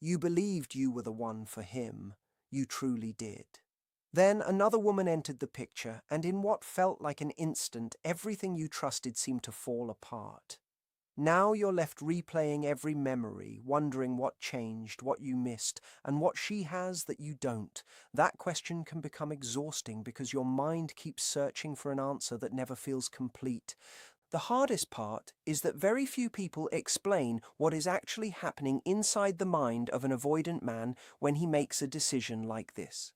You believed you were the one for him. You truly did. Then another woman entered the picture, and in what felt like an instant, everything you trusted seemed to fall apart. Now you're left replaying every memory, wondering what changed, what you missed, and what she has that you don't. That question can become exhausting because your mind keeps searching for an answer that never feels complete. The hardest part is that very few people explain what is actually happening inside the mind of an avoidant man when he makes a decision like this.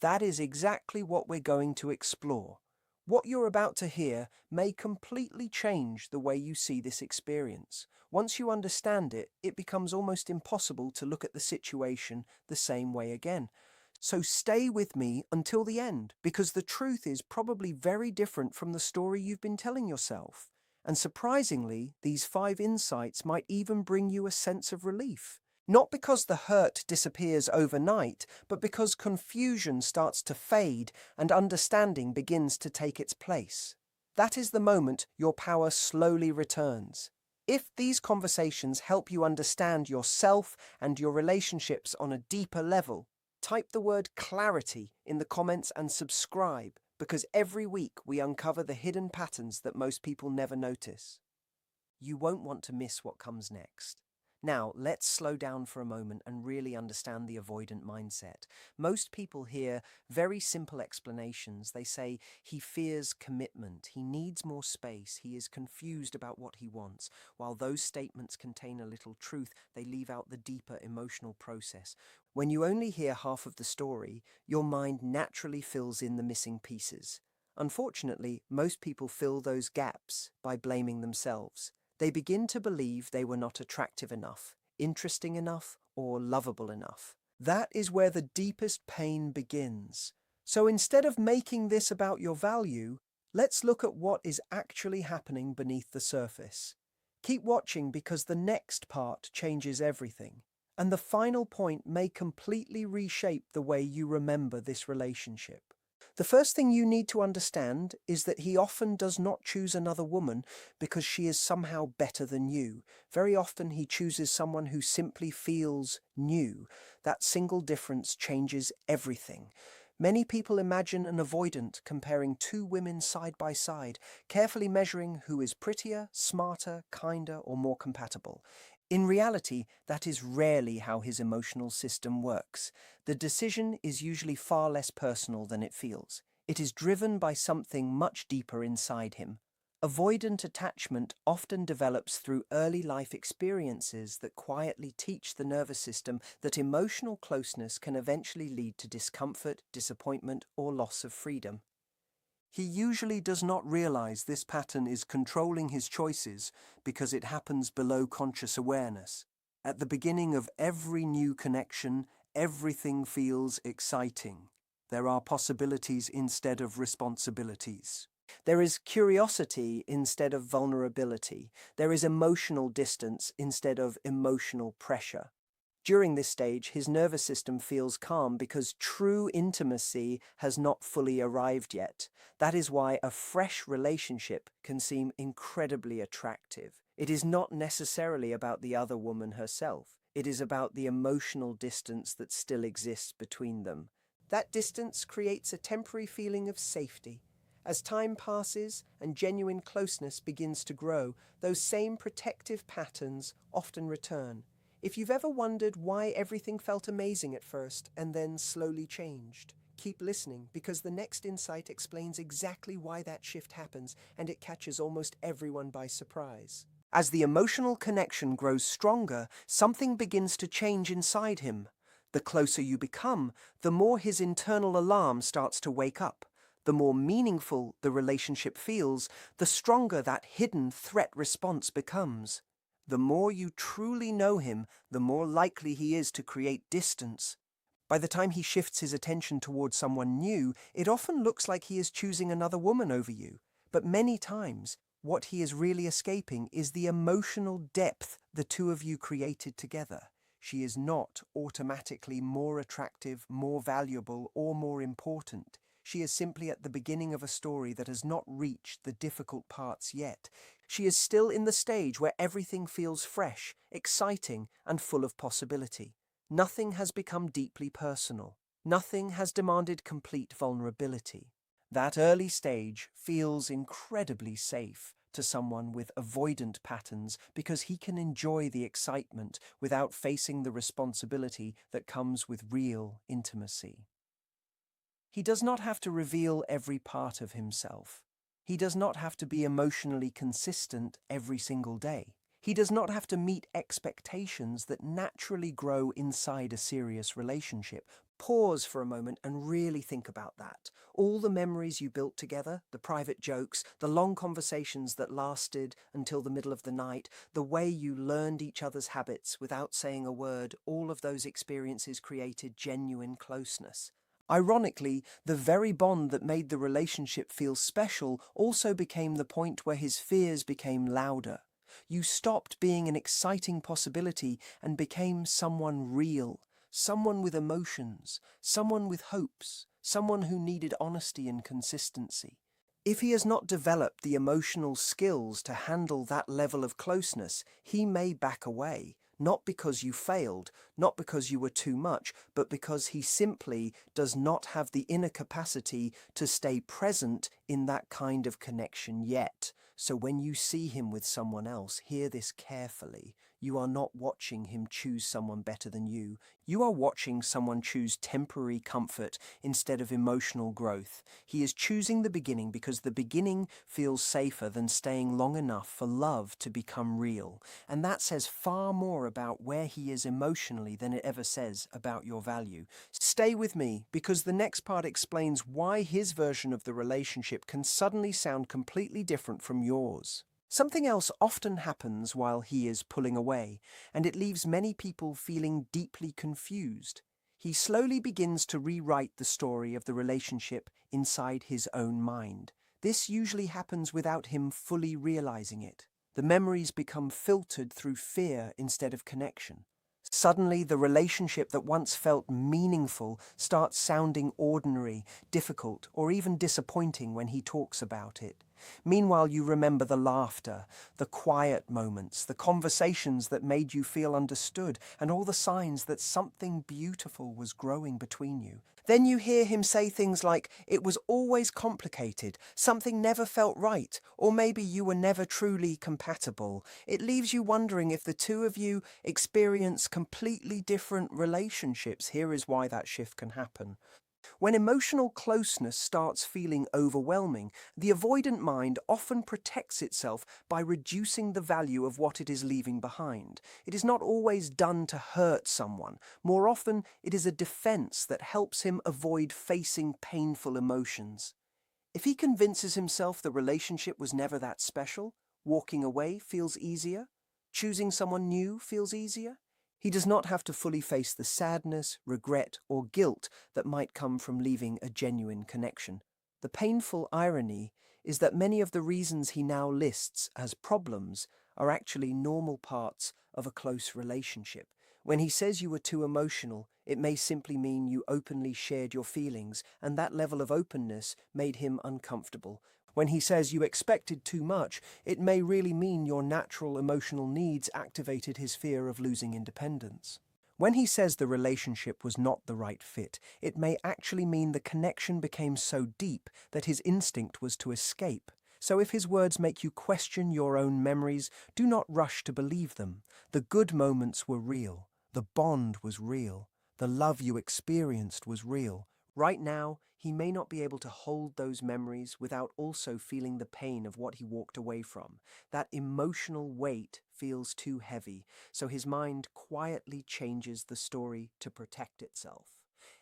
That is exactly what we're going to explore. What you're about to hear may completely change the way you see this experience. Once you understand it, it becomes almost impossible to look at the situation the same way again. So stay with me until the end, because the truth is probably very different from the story you've been telling yourself. And surprisingly, these 5 insights might even bring you a sense of relief. Not because the hurt disappears overnight, but because confusion starts to fade and understanding begins to take its place. That is the moment your power slowly returns. If these conversations help you understand yourself and your relationships on a deeper level, type the word clarity in the comments and subscribe, because every week we uncover the hidden patterns that most people never notice. You won't want to miss what comes next. Now, let's slow down for a moment and really understand the avoidant mindset. Most people hear very simple explanations. They say he fears commitment, he needs more space, he is confused about what he wants. While those statements contain a little truth, they leave out the deeper emotional process. When you only hear half of the story, your mind naturally fills in the missing pieces. Unfortunately, most people fill those gaps by blaming themselves. They begin to believe they were not attractive enough, interesting enough, or lovable enough. That is where the deepest pain begins. So instead of making this about your value, let's look at what is actually happening beneath the surface. Keep watching, because the next part changes everything. And the final point may completely reshape the way you remember this relationship. The first thing you need to understand is that he often does not choose another woman because she is somehow better than you. Very often he chooses someone who simply feels new. That single difference changes everything. Many people imagine an avoidant comparing 2 women side by side, carefully measuring who is prettier, smarter, kinder, or more compatible. In reality, that is rarely how his emotional system works. The decision is usually far less personal than it feels. It is driven by something much deeper inside him. Avoidant attachment often develops through early life experiences that quietly teach the nervous system that emotional closeness can eventually lead to discomfort, disappointment, or loss of freedom. He usually does not realize this pattern is controlling his choices because it happens below conscious awareness. At the beginning of every new connection, everything feels exciting. There are possibilities instead of responsibilities. There is curiosity instead of vulnerability. There is emotional distance instead of emotional pressure. During this stage, his nervous system feels calm because true intimacy has not fully arrived yet. That is why a fresh relationship can seem incredibly attractive. It is not necessarily about the other woman herself. It is about the emotional distance that still exists between them. That distance creates a temporary feeling of safety. As time passes and genuine closeness begins to grow, those same protective patterns often return. If you've ever wondered why everything felt amazing at first and then slowly changed, keep listening, because the next insight explains exactly why that shift happens, and it catches almost everyone by surprise. As the emotional connection grows stronger, something begins to change inside him. The closer you become, the more his internal alarm starts to wake up. The more meaningful the relationship feels, the stronger that hidden threat response becomes. The more you truly know him, the more likely he is to create distance. By the time he shifts his attention towards someone new, it often looks like he is choosing another woman over you. But many times, what he is really escaping is the emotional depth the two of you created together. She is not automatically more attractive, more valuable, or more important. She is simply at the beginning of a story that has not reached the difficult parts yet. She is still in the stage where everything feels fresh, exciting, and full of possibility. Nothing has become deeply personal. Nothing has demanded complete vulnerability. That early stage feels incredibly safe to someone with avoidant patterns because he can enjoy the excitement without facing the responsibility that comes with real intimacy. He does not have to reveal every part of himself. He does not have to be emotionally consistent every single day. He does not have to meet expectations that naturally grow inside a serious relationship. Pause for a moment and really think about that. All the memories you built together, the private jokes, the long conversations that lasted until the middle of the night, the way you learned each other's habits without saying a word, all of those experiences created genuine closeness. Ironically, the very bond that made the relationship feel special also became the point where his fears became louder. You stopped being an exciting possibility and became someone real, someone with emotions, someone with hopes, someone who needed honesty and consistency. If he has not developed the emotional skills to handle that level of closeness, he may back away, not because you failed, not because you were too much, but because he simply does not have the inner capacity to stay present in that kind of connection yet. So when you see him with someone else, hear this carefully. You are not watching him choose someone better than you. You are watching someone choose temporary comfort instead of emotional growth. He is choosing the beginning because the beginning feels safer than staying long enough for love to become real. And that says far more about where he is emotionally than it ever says about your value. Stay with me, because the next part explains why his version of the relationship can suddenly sound completely different from yours. Something else often happens while he is pulling away, and it leaves many people feeling deeply confused. He slowly begins to rewrite the story of the relationship inside his own mind. This usually happens without him fully realizing it. The memories become filtered through fear instead of connection. Suddenly, the relationship that once felt meaningful starts sounding ordinary, difficult, or even disappointing when he talks about it. Meanwhile, you remember the laughter, the quiet moments, the conversations that made you feel understood, and all the signs that something beautiful was growing between you. Then you hear him say things like, "It was always complicated, something never felt right, or maybe you were never truly compatible." It leaves you wondering if the two of you experience completely different relationships. Here is why that shift can happen. When emotional closeness starts feeling overwhelming, the avoidant mind often protects itself by reducing the value of what it is leaving behind. It is not always done to hurt someone. More often, it is a defense that helps him avoid facing painful emotions. If he convinces himself the relationship was never that special, walking away feels easier, choosing someone new feels easier. He does not have to fully face the sadness, regret, or guilt that might come from leaving a genuine connection. The painful irony is that many of the reasons he now lists as problems are actually normal parts of a close relationship. When he says you were too emotional, it may simply mean you openly shared your feelings, and that level of openness made him uncomfortable. When he says you expected too much, it may really mean your natural emotional needs activated his fear of losing independence. When he says the relationship was not the right fit, it may actually mean the connection became so deep that his instinct was to escape. So if his words make you question your own memories, do not rush to believe them. The good moments were real. The bond was real. The love you experienced was real. Right now, he may not be able to hold those memories without also feeling the pain of what he walked away from. That emotional weight feels too heavy, so his mind quietly changes the story to protect itself.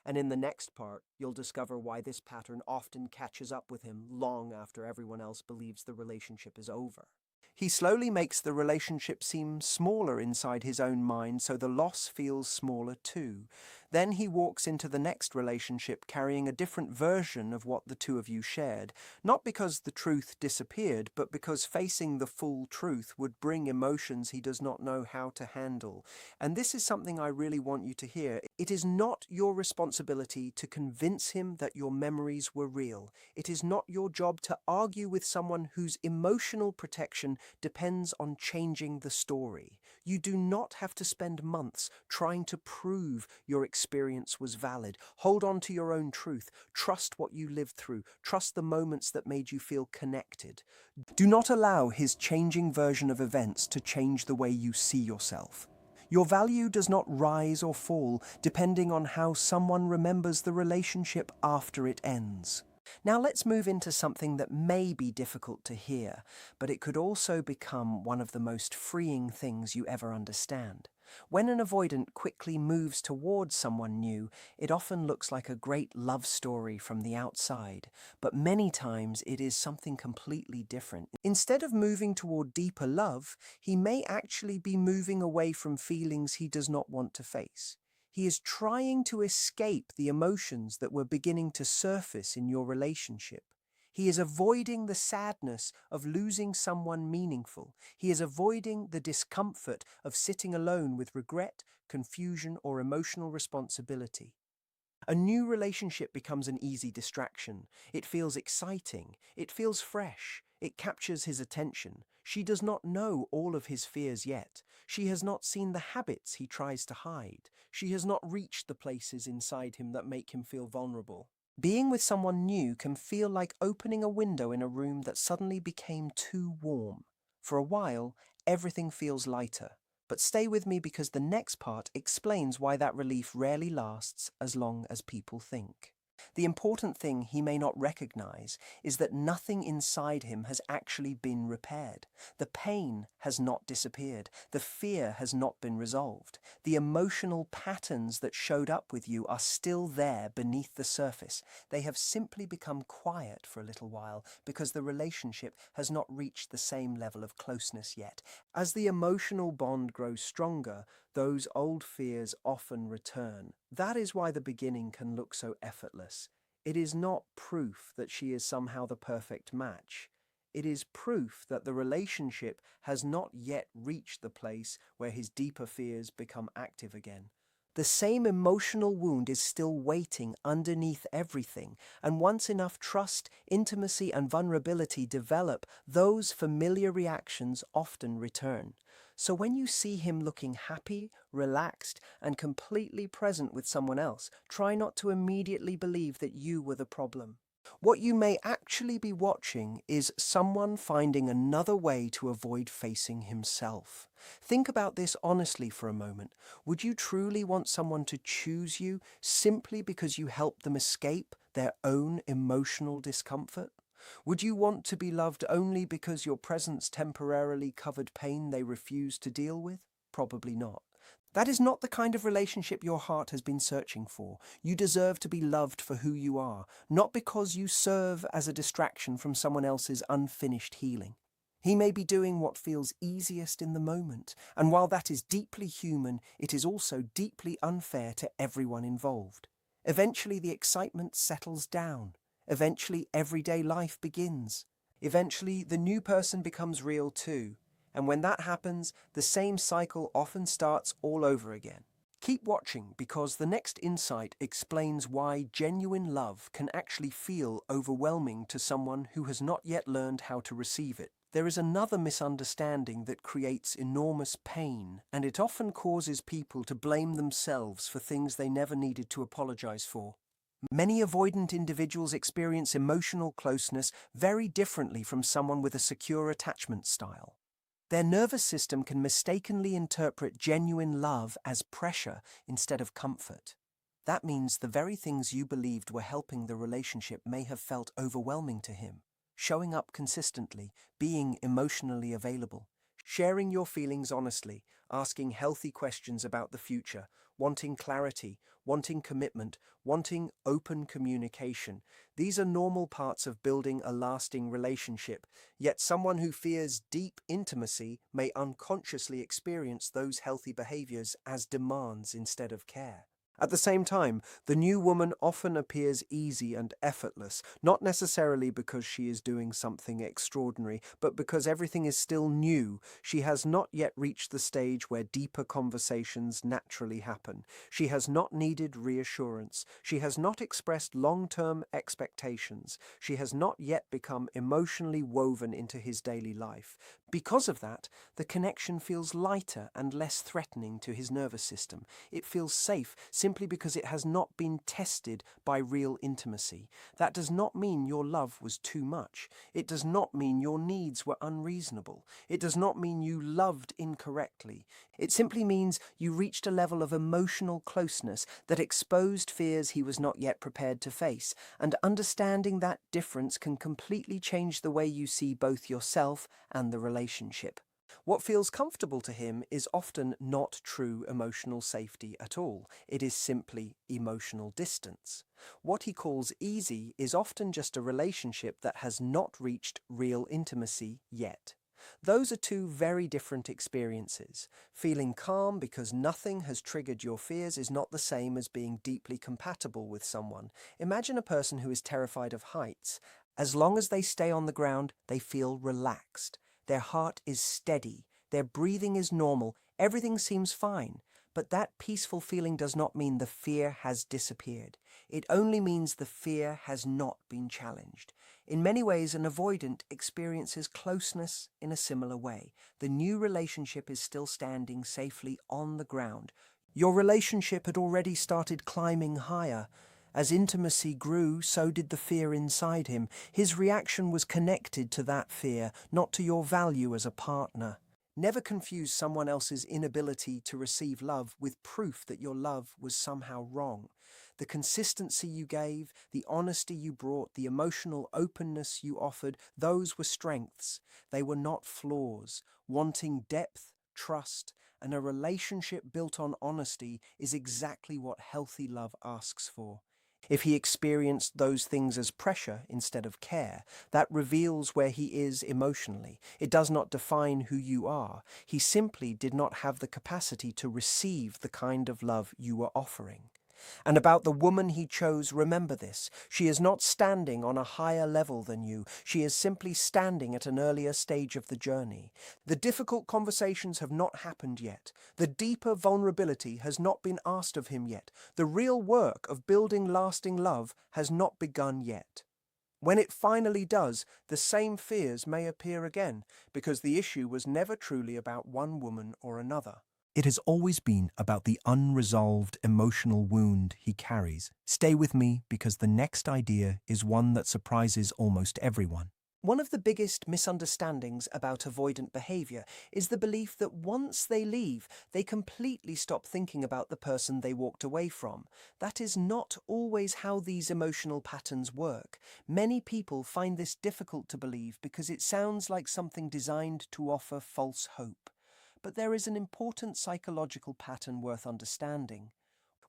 And in the next part, you'll discover why this pattern often catches up with him long after everyone else believes the relationship is over. He slowly makes the relationship seem smaller inside his own mind, so the loss feels smaller too. Then he walks into the next relationship carrying a different version of what the two of you shared, not because the truth disappeared, but because facing the full truth would bring emotions he does not know how to handle. And this is something I really want you to hear. It is not your responsibility to convince him that your memories were real. It is not your job to argue with someone whose emotional protection depends on changing the story. You do not have to spend months trying to prove your experience was valid. Hold on to your own truth. Trust what you lived through. Trust the moments that made you feel connected. Do not allow his changing version of events to change the way you see yourself. Your value does not rise or fall depending on how someone remembers the relationship after it ends. Now let's move into something that may be difficult to hear, but it could also become one of the most freeing things you ever understand. When an avoidant quickly moves towards someone new, it often looks like a great love story from the outside, but many times it is something completely different. Instead of moving toward deeper love, he may actually be moving away from feelings he does not want to face. He is trying to escape the emotions that were beginning to surface in your relationship. He is avoiding the sadness of losing someone meaningful. He is avoiding the discomfort of sitting alone with regret, confusion, or emotional responsibility. A new relationship becomes an easy distraction. It feels exciting. It feels fresh. It captures his attention. She does not know all of his fears yet. She has not seen the habits he tries to hide. She has not reached the places inside him that make him feel vulnerable. Being with someone new can feel like opening a window in a room that suddenly became too warm. For a while, everything feels lighter. But stay with me because the next part explains why that relief rarely lasts as long as people think. The important thing he may not recognize is that nothing inside him has actually been repaired. The pain has not disappeared. The fear has not been resolved. The emotional patterns that showed up with you are still there beneath the surface. They have simply become quiet for a little while because the relationship has not reached the same level of closeness yet. As the emotional bond grows stronger, those old fears often return. That is why the beginning can look so effortless. It is not proof that she is somehow the perfect match. It is proof that the relationship has not yet reached the place where his deeper fears become active again. The same emotional wound is still waiting underneath everything, and once enough trust, intimacy, and vulnerability develop, those familiar reactions often return. So when you see him looking happy, relaxed, and completely present with someone else, try not to immediately believe that you were the problem. What you may actually be watching is someone finding another way to avoid facing himself. Think about this honestly for a moment. Would you truly want someone to choose you simply because you helped them escape their own emotional discomfort? Would you want to be loved only because your presence temporarily covered pain they refused to deal with? Probably not. That is not the kind of relationship your heart has been searching for. You deserve to be loved for who you are, not because you serve as a distraction from someone else's unfinished healing. He may be doing what feels easiest in the moment, and while that is deeply human, it is also deeply unfair to everyone involved. Eventually, the excitement settles down. Eventually, everyday life begins. Eventually, the new person becomes real too. And when that happens, the same cycle often starts all over again. Keep watching because the next insight explains why genuine love can actually feel overwhelming to someone who has not yet learned how to receive it. There is another misunderstanding that creates enormous pain, and it often causes people to blame themselves for things they never needed to apologize for. Many avoidant individuals experience emotional closeness very differently from someone with a secure attachment style. Their nervous system can mistakenly interpret genuine love as pressure instead of comfort. That means the very things you believed were helping the relationship may have felt overwhelming to him. Showing up consistently, being emotionally available, sharing your feelings honestly, asking healthy questions about the future, wanting clarity, wanting commitment, wanting open communication. These are normal parts of building a lasting relationship, yet someone who fears deep intimacy may unconsciously experience those healthy behaviors as demands instead of care. At the same time, the new woman often appears easy and effortless, not necessarily because she is doing something extraordinary, but because everything is still new. She has not yet reached the stage where deeper conversations naturally happen. She has not needed reassurance. She has not expressed long-term expectations. She has not yet become emotionally woven into his daily life. Because of that, the connection feels lighter and less threatening to his nervous system. It feels safe simply because it has not been tested by real intimacy. That does not mean your love was too much. It does not mean your needs were unreasonable. It does not mean you loved incorrectly. It simply means you reached a level of emotional closeness that exposed fears he was not yet prepared to face, and understanding that difference can completely change the way you see both yourself and the relationship. What feels comfortable to him is often not true emotional safety at all. It is simply emotional distance. What he calls easy is often just a relationship that has not reached real intimacy yet. Those are two very different experiences. Feeling calm because nothing has triggered your fears is not the same as being deeply compatible with someone. Imagine a person who is terrified of heights. As long as they stay on the ground, they feel relaxed. Their heart is steady, their breathing is normal, everything seems fine. But that peaceful feeling does not mean the fear has disappeared. It only means the fear has not been challenged. In many ways, an avoidant experiences closeness in a similar way. The new relationship is still standing safely on the ground. Your relationship had already started climbing higher. As intimacy grew, so did the fear inside him. His reaction was connected to that fear, not to your value as a partner. Never confuse someone else's inability to receive love with proof that your love was somehow wrong. The consistency you gave, the honesty you brought, the emotional openness you offered, those were strengths. They were not flaws. Wanting depth, trust, and a relationship built on honesty is exactly what healthy love asks for. If he experienced those things as pressure instead of care, that reveals where he is emotionally. It does not define who you are. He simply did not have the capacity to receive the kind of love you were offering. And about the woman he chose, remember this. She is not standing on a higher level than you. She is simply standing at an earlier stage of the journey. The difficult conversations have not happened yet. The deeper vulnerability has not been asked of him yet. The real work of building lasting love has not begun yet. When it finally does, the same fears may appear again, because the issue was never truly about one woman or another. It has always been about the unresolved emotional wound he carries. Stay with me because the next idea is one that surprises almost everyone. One of the biggest misunderstandings about avoidant behavior is the belief that once they leave, they completely stop thinking about the person they walked away from. That is not always how these emotional patterns work. Many people find this difficult to believe because it sounds like something designed to offer false hope. But there is an important psychological pattern worth understanding.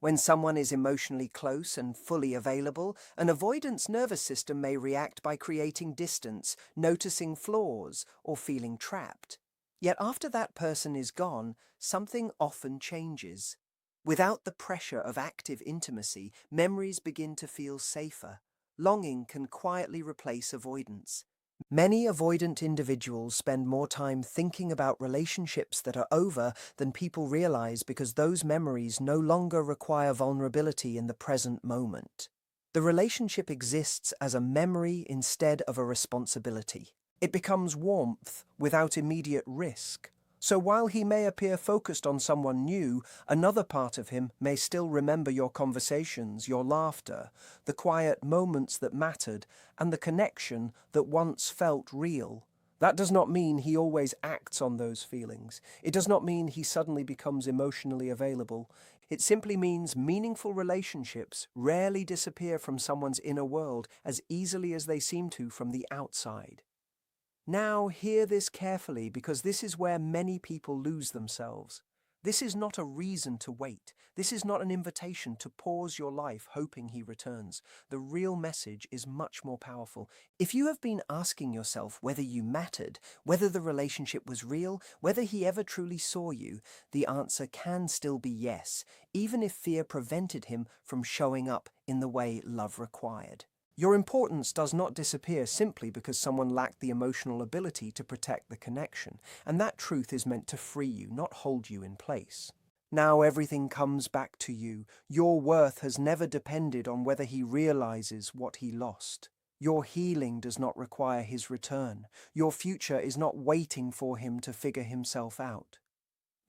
When someone is emotionally close and fully available, an avoidance nervous system may react by creating distance, noticing flaws, or feeling trapped. Yet after that person is gone, something often changes. Without the pressure of active intimacy, memories begin to feel safer. Longing can quietly replace avoidance. Many avoidant individuals spend more time thinking about relationships that are over than people realize because those memories no longer require vulnerability in the present moment. The relationship exists as a memory instead of a responsibility. It becomes warmth without immediate risk. So while he may appear focused on someone new, another part of him may still remember your conversations, your laughter, the quiet moments that mattered, and the connection that once felt real. That does not mean he always acts on those feelings. It does not mean he suddenly becomes emotionally available. It simply means meaningful relationships rarely disappear from someone's inner world as easily as they seem to from the outside. Now hear this carefully because this is where many people lose themselves. This is not a reason to wait. This is not an invitation to pause your life hoping he returns. The real message is much more powerful. If you have been asking yourself whether you mattered, whether the relationship was real, whether he ever truly saw you, the answer can still be yes, even if fear prevented him from showing up in the way love required. Your importance does not disappear simply because someone lacked the emotional ability to protect the connection, and that truth is meant to free you, not hold you in place. Now everything comes back to you. Your worth has never depended on whether he realizes what he lost. Your healing does not require his return. Your future is not waiting for him to figure himself out.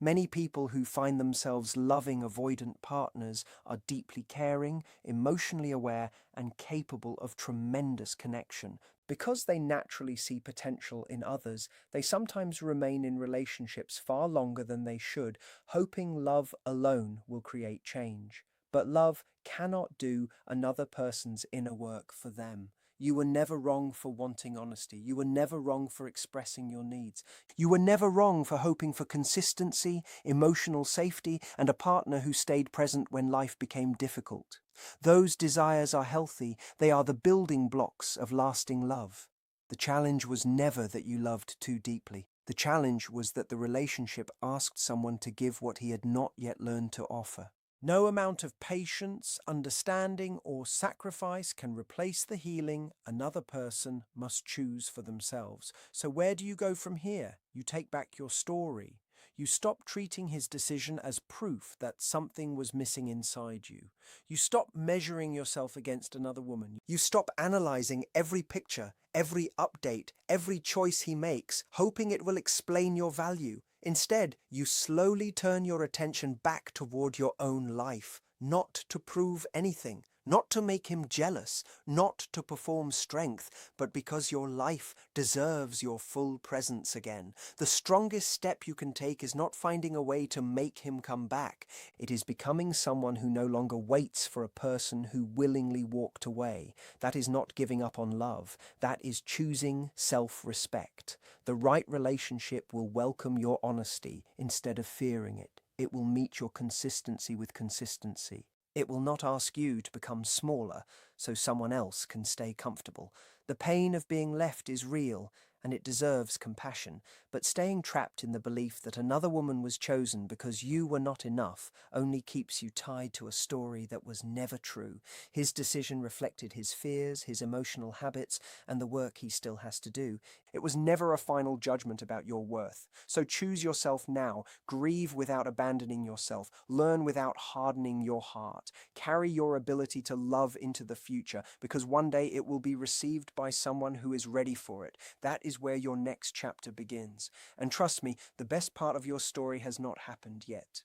Many people who find themselves loving avoidant partners are deeply caring, emotionally aware, and capable of tremendous connection. Because they naturally see potential in others, they sometimes remain in relationships far longer than they should, hoping love alone will create change. But love cannot do another person's inner work for them. You were never wrong for wanting honesty. You were never wrong for expressing your needs. You were never wrong for hoping for consistency, emotional safety, and a partner who stayed present when life became difficult. Those desires are healthy. They are the building blocks of lasting love. The challenge was never that you loved too deeply. The challenge was that the relationship asked someone to give what he had not yet learned to offer. No amount of patience, understanding, or sacrifice can replace the healing another person must choose for themselves. So where do you go from here? You take back your story. You stop treating his decision as proof that something was missing inside you. You stop measuring yourself against another woman. You stop analyzing every picture, every update, every choice he makes, hoping it will explain your value. Instead, you slowly turn your attention back toward your own life, not to prove anything, not to make him jealous, not to perform strength, but because your life deserves your full presence again. The strongest step you can take is not finding a way to make him come back. It is becoming someone who no longer waits for a person who willingly walked away. That is not giving up on love. That is choosing self-respect. The right relationship will welcome your honesty instead of fearing it. It will meet your consistency with consistency. It will not ask you to become smaller so someone else can stay comfortable. The pain of being left is real, and it deserves compassion, but staying trapped in the belief that another woman was chosen because you were not enough only keeps you tied to a story that was never true. His decision reflected his fears, his emotional habits, and the work he still has to do. It was never a final judgment about your worth. So choose yourself now. Grieve without abandoning yourself. Learn without hardening your heart. Carry your ability to love into the future, because one day it will be received by someone who is ready for it. That is where your next chapter begins. And trust me, the best part of your story has not happened yet.